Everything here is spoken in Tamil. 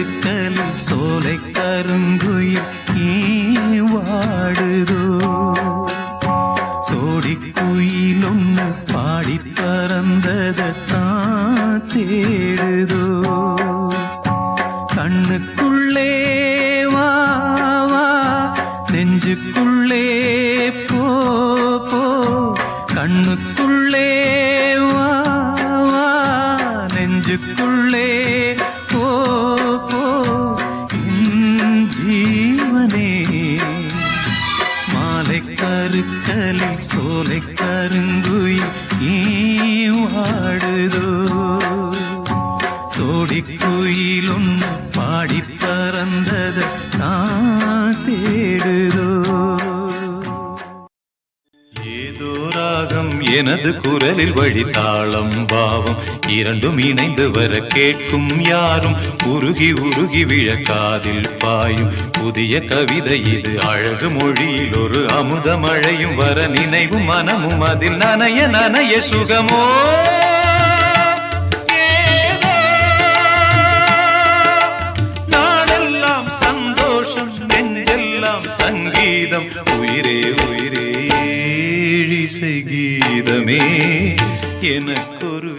கருக்கலில் சோலை கருங்குயில் வாடுதோ சோடி குயில் ஒன்று பாடி பறந்ததான் தேடுதோ கண்ணுக்குள்ளே வா வா நெஞ்சுக்குள்ளே போ போ கண்ணுக்குள்ளே வா வா நெஞ்சுக்குள்ளே போ போ ஜீவனே மாலை கருக்கலில் சோலை கருங்குயில் வாடுதோ சோடி குயில் ஒன்று பாடி பறந்தது நான் தேடுதோ ஏதோ ராகம் எனது குரலில் வழி தாளம் பாவம் இரண்டும் இணைந்து வர கேட்கும் யாரும் உருகி உருகி விழக்காதில் பாயும் புதிய கவிதை இது அழகு மொழியில் ஒரு அமுத மழையும் வர நினைவும் மனமும் அதில் நனைய நனைய சுகமோ நாடெல்லாம் சந்தோஷம் நெஞ்செல்லாம் சங்கீதம் உயிரே உயிரே இசை கீதமே எனக்கொரு